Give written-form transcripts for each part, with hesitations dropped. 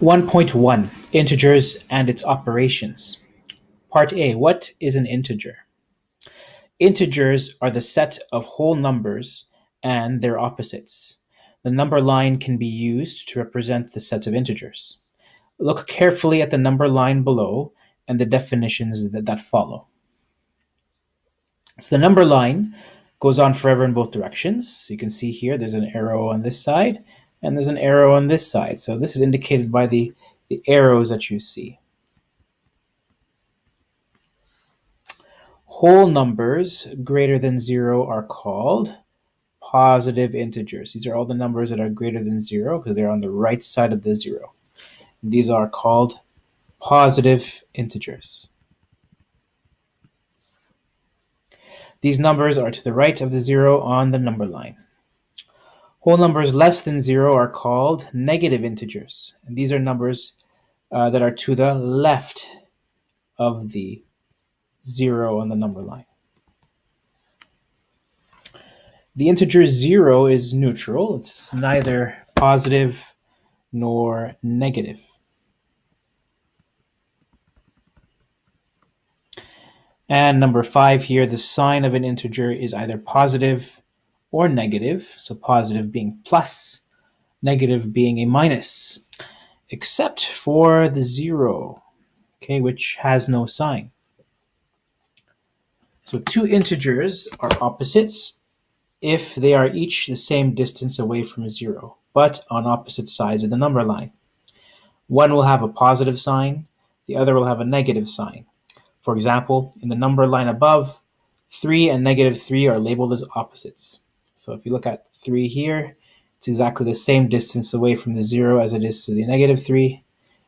1.1 Integers and its operations. Part A. What is an integer? Integers are the set of whole numbers and their opposites. The number line can be used to represent the set of integers. Look carefully at the number line below and the definitions that follow. So the number line goes on forever in both directions. So you can see here there's an arrow on this side and there's an arrow on this side. So this is indicated by the arrows that you see. Whole numbers greater than 0 are called positive integers. These are all the numbers that are greater than 0 because they're on the right side of the 0. These are called positive integers. These numbers are to the right of the 0 on the number line. Whole numbers less than 0 are called negative integers. And these are numbers that are to the left of the 0 on the number line. The integer 0 is neutral. It's neither positive nor negative. And number 5 here, the sign of an integer is either positive or negative. So positive being plus, negative being a minus, except for the 0, okay, which has no sign. So two integers are opposites if they are each the same distance away from 0, but on opposite sides of the number line. One will have a positive sign, the other will have a negative sign. For example, in the number line above, 3 and negative 3 are labeled as opposites. So if you look at 3 here, it's exactly the same distance away from the 0 as it is to the negative 3,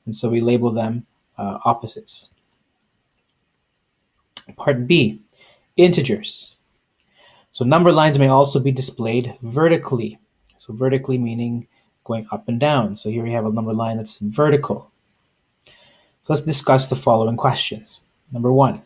and so we label them opposites. Part B, integers. So number lines may also be displayed vertically. So vertically meaning going up and down. So here we have a number line that's vertical. So let's discuss the following questions. Number 1,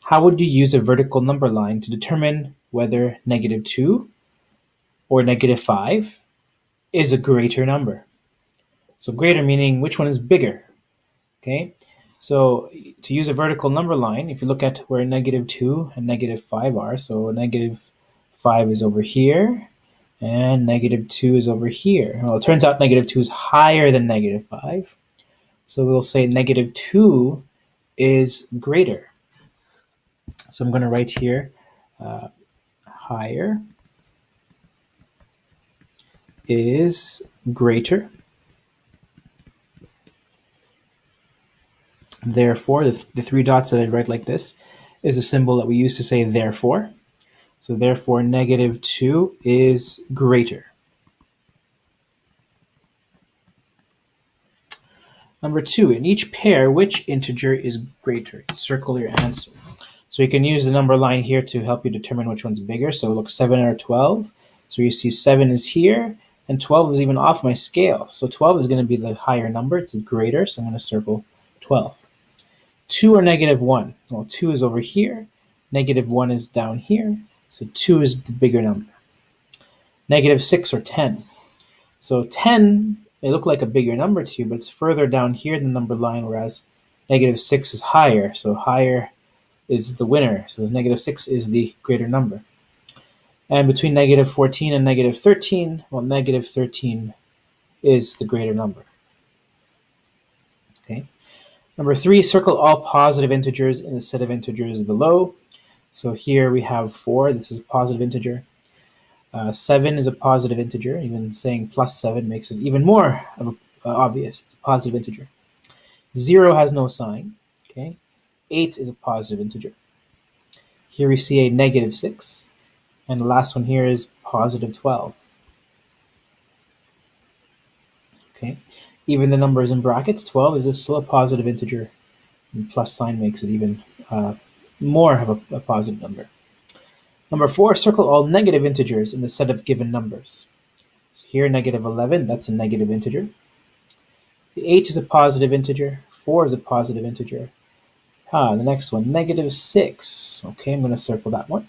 how would you use a vertical number line to determine whether negative 2 or negative 5 is a greater number? So greater meaning which one is bigger, okay? So to use a vertical number line, if you look at where negative 2 and negative 5 are, so negative 5 is over here, and negative 2 is over here. Well, it turns out negative 2 is higher than negative 5, so we'll say negative 2 is greater. So I'm going to write here higher is greater. Therefore, the 3 dots that I write like this is a symbol that we use to say therefore. So therefore, negative 2 is greater. Number 2, in each pair, which integer is greater? Circle your answer. So you can use the number line here to help you determine which one's bigger. So look, 7 or 12. So you see 7 is here, and 12 is even off my scale. So 12 is going to be the higher number. It's greater, so I'm going to circle 12. 2 or negative 1? Well, 2 is over here. Negative 1 is down here. So 2 is the bigger number. Negative 6 or 10? So 10, they look like a bigger number to you, but it's further down here in the number line, whereas negative 6 is higher. So higher is the winner. So negative 6 is the greater number. And between negative 14 and negative 13, well, negative 13 is the greater number. Okay. Number 3, circle all positive integers in the set of integers below. So here we have 4. This is a positive integer. 7 is a positive integer. Even saying plus 7 makes it even more obvious. It's a positive integer. 0 has no sign. Okay. 8 is a positive integer. Here we see a negative 6. And the last one here is positive 12. Okay. Even the numbers in brackets, 12 is still a positive integer. And plus sign makes it even more of a positive number. Number 4, circle all negative integers in the set of given numbers. So here, negative 11, that's a negative integer. The 8 is a positive integer. 4 is a positive integer. The next one, negative 6. Okay, I'm going to circle that one.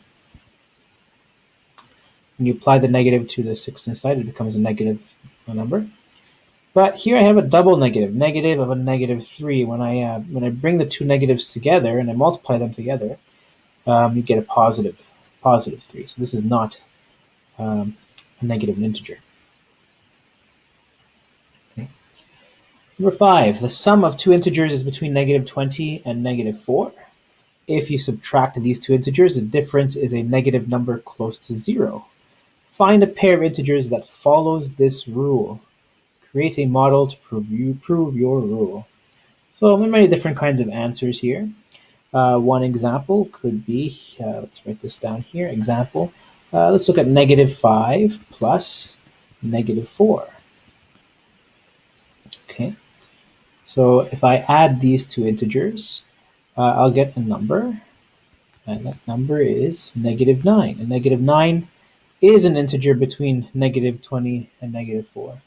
When you apply the negative to the 6 inside, it becomes a negative number. But here I have a double negative, negative of a -3. When I bring the two negatives together and I multiply them together, you get a positive 3. So this is not a negative integer. Okay. Number 5, the sum of two integers is between -20 and -4. If you subtract these two integers, the difference is a negative number close to 0. Find a pair of integers that follows this rule. Create a model to prove your rule. So there are many different kinds of answers here. One example could be, let's write this down here, example. Let's look at -5 plus -4. Okay, so if I add these two integers, I'll get a number, and that number is -9. And -9 is an integer between -20 and -4.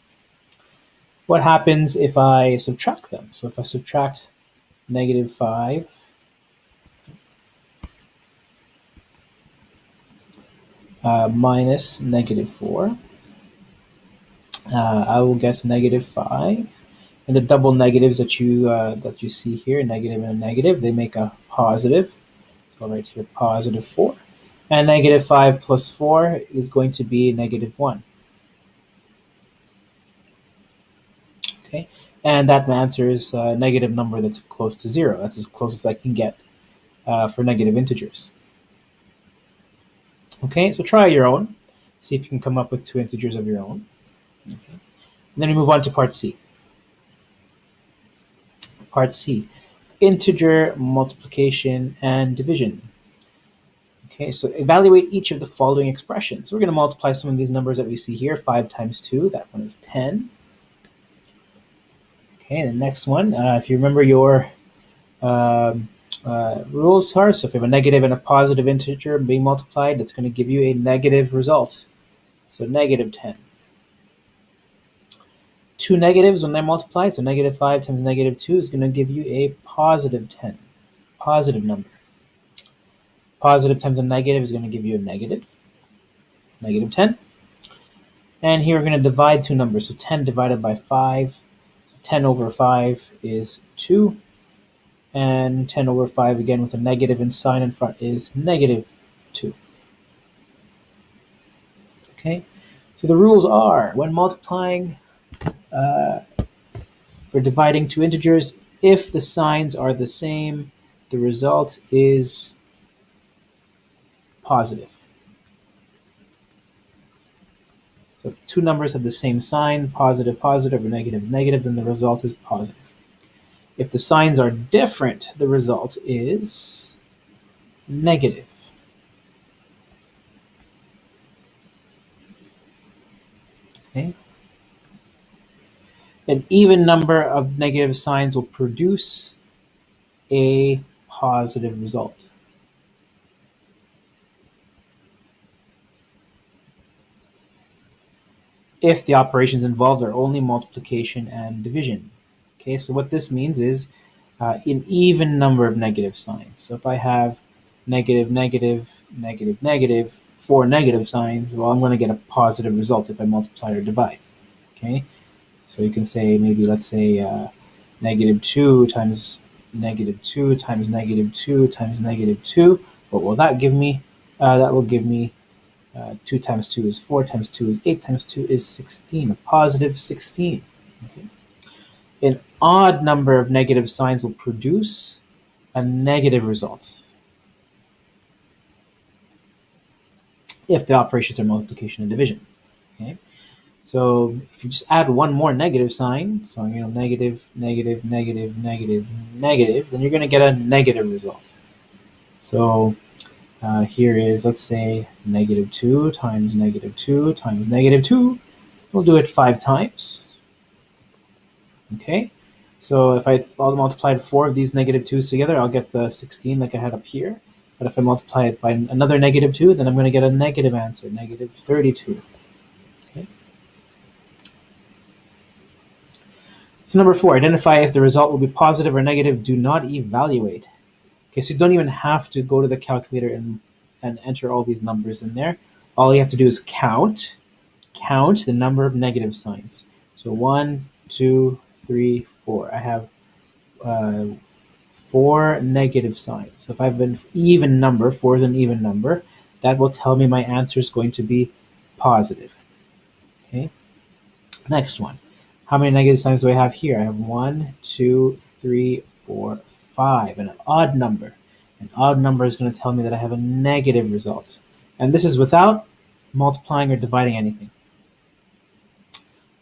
What happens if I subtract them? So if I subtract -5 minus -4, I will get -5. And the double negatives that you see here, negative and a negative, they make a positive. So I'll write here +4. And -5 plus 4 is going to be -1. Okay, and that answers a negative number that's close to 0. That's as close as I can get for negative integers. Okay, so try your own. See if you can come up with two integers of your own. Okay. And then we move on to part C. Part C, integer multiplication and division. Okay, so evaluate each of the following expressions. So we're going to multiply some of these numbers that we see here. 5 times 2, that one is 10. Okay, the next one, if you remember your rules are, so if you have a negative and a positive integer being multiplied, it's going to give you a negative result. So -10. Two negatives when they're multiplied, so -5 times -2 is going to give you a +10, positive number. Positive times a negative is going to give you a -10. And here we're going to divide two numbers, so 10 divided by 5. So 10 over 5 is 2. And 10 over 5 again with a negative in sign in front is -2. Okay, so the rules are, when multiplying or dividing two integers, if the signs are the same, the result is positive. So if two numbers have the same sign, positive, positive, or negative, negative, then the result is positive. If the signs are different, the result is negative. Okay. An even number of negative signs will produce a positive result. If the operations involved are only multiplication and division. Okay, so what this means is an even number of negative signs. So if I have negative, negative, negative, negative, 4 negative signs, well, I'm going to get a positive result if I multiply or divide. Okay, so you can say, maybe let's say -2 times -2 times -2 times -2. What will that give me? That will give me 2 times 2 is 4 times 2 is 8 times 2 is 16, a positive 16. Okay. An odd number of negative signs will produce a negative result if the operations are multiplication and division. Okay. So if you just add one more negative sign, so negative, negative, negative, negative, negative, then you're going to get a negative result. So here is, let's say, -2 times -2 times -2. We'll do it 5 times. Okay, so if I'll multiply 4 of these -2's together, I'll get 16 like I had up here. But if I multiply it by another -2, then I'm going to get a negative answer, -32. Okay. So number 4, identify if the result will be positive or negative. Do not evaluate. Okay, so you don't even have to go to the calculator and enter all these numbers in there. All you have to do is count the number of negative signs. So 1, 2, 3, 4. I have 4 negative signs. So if I have an even number, 4 is an even number, that will tell me my answer is going to be positive. Okay. Next one. How many negative signs do I have here? I have 1, 2, 3, 4, 5, and an odd number. An odd number is going to tell me that I have a negative result. And this is without multiplying or dividing anything.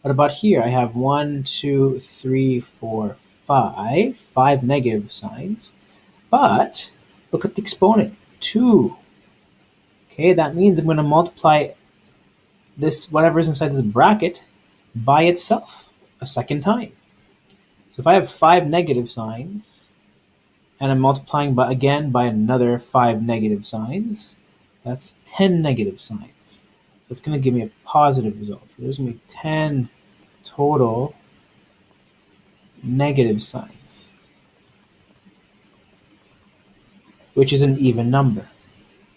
What about here? I have 1, 2, 3, 4, 5. 5 negative signs. But look at the exponent, 2. Okay, that means I'm going to multiply this, whatever is inside this bracket, by itself a second time. So if I have 5 negative signs, and I'm multiplying again by another 5 negative signs, that's 10 negative signs. So it's going to give me a positive result. So there's going to be 10 total negative signs, which is an even number.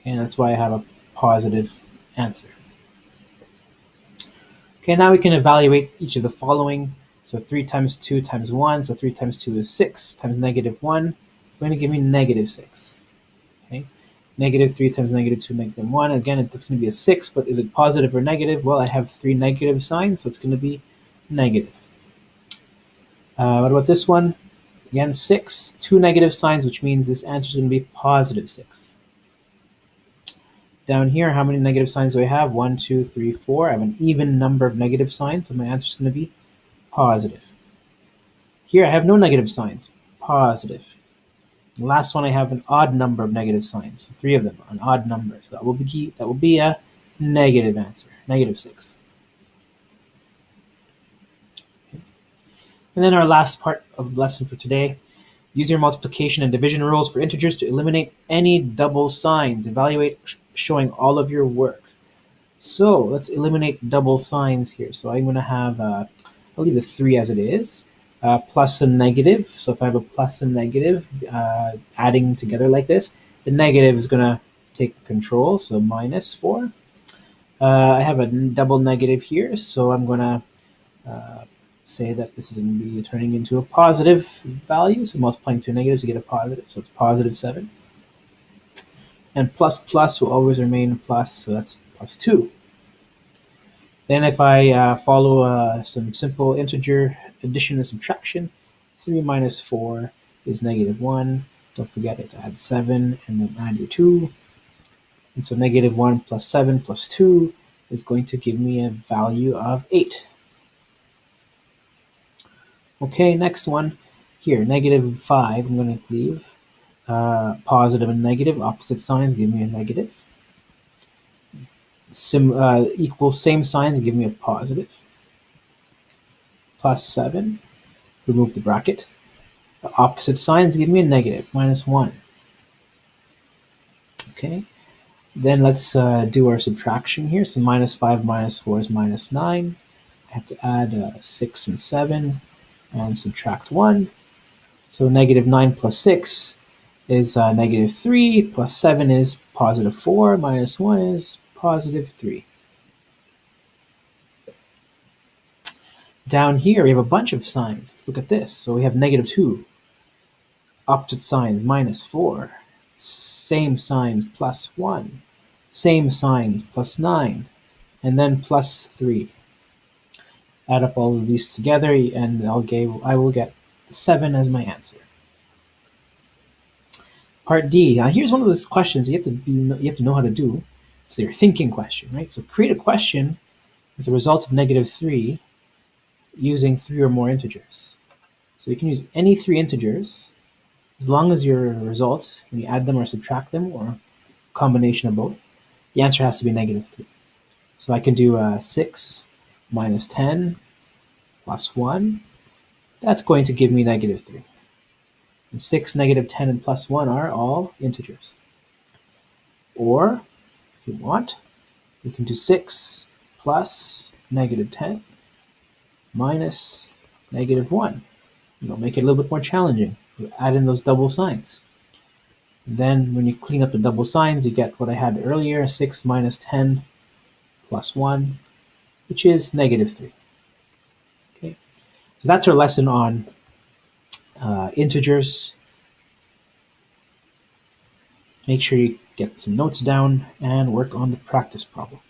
And that's why I have a positive answer. Okay, now we can evaluate each of the following. So 3 times 2 times 1, so 3 times 2 is 6, times negative 1, going to give me negative 6. Okay, negative 3 times negative 2, negative 1. Again, it's going to be a 6, but is it positive or negative? Well, I have 3 negative signs, so it's going to be negative. What about this one? Again, 6, 2 negative signs, which means this answer is going to be positive 6. Down here, how many negative signs do I have? 1, 2, 3, 4. I have an even number of negative signs, so my answer is going to be positive. Here, I have no negative signs, positive. The last one, I have an odd number of negative signs, so 3 of them, an odd number. So that will be a negative answer, negative 6. Okay. And then our last part of the lesson for today. Use your multiplication and division rules for integers to eliminate any double signs. Evaluate showing all of your work. So let's eliminate double signs here. So I'm going to have, I'll leave the 3 as it is, plus and negative. So if I have a plus and negative adding together like this, the negative is going to take control, so minus 4. I have a double negative here, so I'm going to say that this is going to be turning into a positive value. So multiplying 2 negatives to get a positive, so it's positive 7. And plus plus will always remain plus, so that's plus 2. Then if I follow some simple integer addition and subtraction, 3 minus 4 is negative 1. Don't forget to add 7 and then add your 2. And so negative 1 plus 7 plus 2 is going to give me a value of 8. Okay, next one here, negative 5, I'm going to leave. Positive and negative, opposite signs give me a negative. Equal same signs give me a positive. Plus 7, remove the bracket. The opposite signs give me a negative, minus 1. Okay, then let's do our subtraction here. So minus 5 minus 4 is minus 9. I have to add 6 and 7 and subtract 1. So negative 9 plus 6 is negative 3, plus 7 is positive 4, minus 1 is positive 3. Down here, we have a bunch of signs. Let's look at this. So we have negative 2, opposite signs, minus 4, same signs, plus 1, same signs, plus 9, and then plus 3. Add up all of these together, and I will get 7 as my answer. Part D. Now here's one of those questions you have to know how to do. It's your thinking question, right? So create a question with a result of negative 3 using 3 or more integers. So you can use any 3 integers as long as your result, when you add them or subtract them, or a combination of both, the answer has to be negative 3. So I can do 6 minus 10 plus 1. That's going to give me negative 3. And 6, negative 10, and plus 1 are all integers. Or, if you want, you can do 6 plus negative 10 minus negative 1. Make it a little bit more challenging. You add in those double signs. And then when you clean up the double signs, you get what I had earlier, 6 minus 10 plus 1, which is negative 3. Okay. So that's our lesson on integers. Make sure you get some notes down and work on the practice problem.